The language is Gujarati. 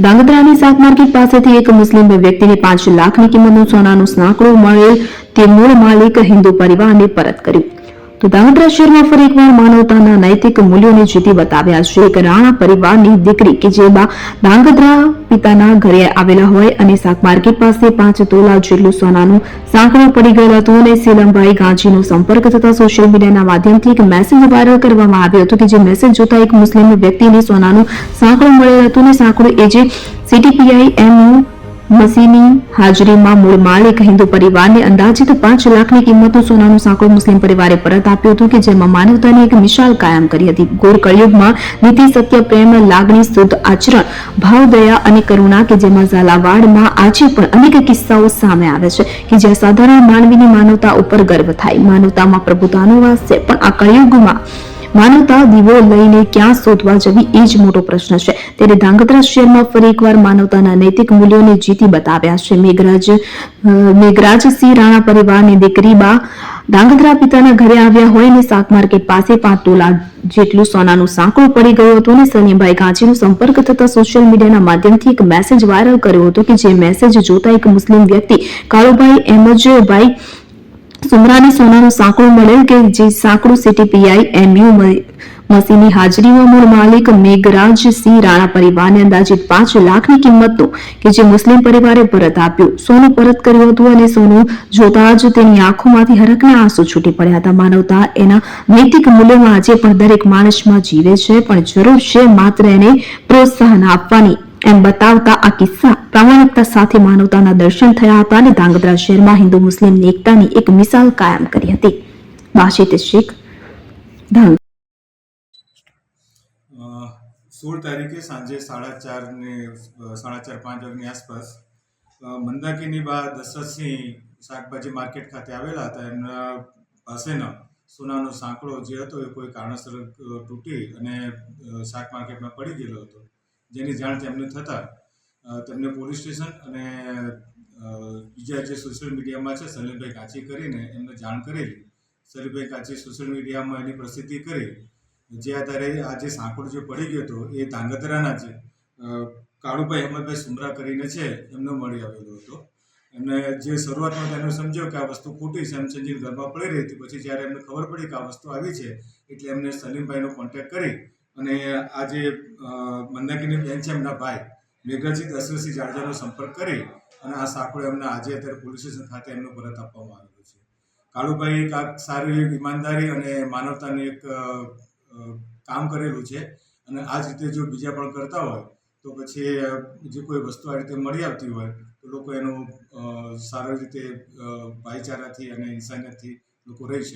ધાંગધ્રાની શાક માર્કેટ પાસેથી એક મુસ્લિમ વ્યક્તિને 5 લાખની કિંમતનું સોનાનું સાંકળું મળેલ તે મૂળ માલિક હિન્દુ પરિવારને પરત કર્યું. તો ધાંગધ્રા શહેરમાં ફરી એકવાર માનવતાના નૈતિક મૂલ્યોને જીતી બતાવ્યા છે. એક રાણા પરિવારની દીકરી કે જેમાં ધાંગધ્રા પિતાના ઘરે આવેલા હોય અને શાક માર્કેટ પાસે 5 તોલા જેટલું સોનાનું સાંકળું પડી ગયેલું હતું અને સેલમભાઈ ગાંધીનો સંપર્ક થતા સોશિયલ મીડિયાના માધ્યમથી એક મેસેજ વાયરલ કરવામાં આવ્યો હતો કે જે મેસેજ જોતા એક મુસ્લિમ વ્યક્તિને સોનાનું સાંકળું મળેલ હતું અને સાંકળું એ જે સીટીપીઆઈ એમયુ મસીની હાજરીમાં મૂળ માલિક હિન્દુ પરિવારને અંદાજિત 5 લાખની કિંમતનું સોનાનું સાંકળું મુસ્લિમ પરિવારે પરત આપ્યું હતું કે જેમાં માનવતાની એક મિસાલ કાયમ કરી હતી. ઘોર કળિયુગમાં નીતિ, સત્ય, પ્રેમ, લાગણી, શુદ્ધ આચરણ, ભાવ, દયા અને કરુણા કે જેમાં ઝાલાવાડમાં આજે પણ અનેક કિસ્સાઓ સામે આવે છે કે જ્યાં સાધારણ માનવીની માનવતા ઉપર ગર્વ થાય. માનવતામાં પ્રભુતાનો વાસ છે, પણ આ કળિયુગમાં માનવતા દીવો લઈને ક્યાં શોધવા જવી એ જ મોટો પ્રશ્ન છે. ત્યારે ધાંગધ્રા શહેરમાં ફરી એકવાર માનવતાના નૈતિક મૂલ્યોને જીતી બતાવ્યા છે. મેઘરાજસિંહ રાણા પરિવારની દીકરી બા ધાંગધ્રા પિતાના ઘરે આવ્યા હોય અને શાક માર્કેટ પાસે 5 તોલા જેટલું સોનાનું સાંકળું પડી ગયું હતું અને સલીમભાઈ ગાંધીનો સંપર્ક થતા સોશિયલ મીડિયાના માધ્યમથી એક મેસેજ વાયરલ કર્યો હતો કે જે મેસેજ જોતા એક મુસ્લિમ વ્યક્તિ કાળુભાઈ એમજભાઈ સુમરાને સોનાનું સાંકળું મળેલ કે જે સાંકળું સીટીપીઆઈ એમયુ મસીની હાજરીમાં મૂળ માલિક મેઘરાજસિંહ રાણા પરિવારને અંદાજિત 5 લાખની કિંમતનું કે જે મુસ્લિમ પરિવારે પરત આપ્યું. સોનું પરત કર્યું હતું અને સોનું જોતા જ તેની આંખોમાંથી હરખના આંસુ છૂટી પડ્યા હતા. માનવતા એના નૈતિક મૂલ્યોમાં આજે પણ દરેક માણસમાં જીવે છે, પણ જરૂર છે માત્ર એને પ્રોત્સાહન આપવાની એમ બતાવતા આ કિસ્સા પ્રામાણિકતા સાથે માનવતાના દર્શન થયા હતા અને ધાંગધ્રા શહેરમાં હિન્દુ મુસ્લિમ એકતાની એક મિસાલ કાયમ કરી હતી. બાશિત શેખ, ધાંગધ્રા. 16 તારીખે સાંજે 4:30 ને 4:30-5 વાગ્યાની આસપાસ મંદાકીની બા દશરથસિંહ શાકભાજી માર્કેટ ખાતે આવેલા હતા. એમના પાસેનો સોનાનો સાંકળો જે હતો એ કોઈ કારણસર તૂટી અને શાક માર્કેટમાં પડી ગયેલો હતો. જેની જાણ તેમને થતાં તેમને પોલીસ સ્ટેશન અને બીજા જે સોશિયલ મીડિયામાં છે સલીમભાઈ ગાંચી કરીને એમને જાણ કરેલી. સલીમભાઈ ગાંચી સોશિયલ મીડિયામાં એની પ્રસિદ્ધિ કરી, જે આધારે આ જે સાંકળો જે પડી ગયો હતો એ ધાંગધ્રાના જે કાળુભાઈ અહેમદભાઈ સુમરા કરીને છે એમને મળી આવેલો હતો. એમને જે શરૂઆતમાં તેને સમજ્યો કે આ વસ્તુ ખોટી છે એમ સમજીને ઘરમાં પડી રહી હતી. પછી જ્યારે એમને ખબર પડી કે આ વસ્તુ આવી છે એટલે એમને સલીમભાઈનો કોન્ટેક્ટ કરી અને આ જે મંદાકીની બેન છે એમના ભાઈ મેઘરાજી દશરથસિંહ જાડેજાનો સંપર્ક કરી અને આ સાંકળો એમને આજે અત્યારે પોલીસ સ્ટેશન ખાતે એમને પરત આપવામાં આવેલો છે. કાળુભાઈ એક આ સારી એક ઈમાનદારી અને માનવતાની એક કામ કરેલું છે અને આ જ રીતે જો બીજા પણ કરતા હોય તો પછી જે કોઈ વસ્તુ આ રીતે મળી આવતી હોય તો લોકો એનું સારી રીતે ભાઈચારાથી અને ઇન્સાનિયતથી લોકો રહી શકે.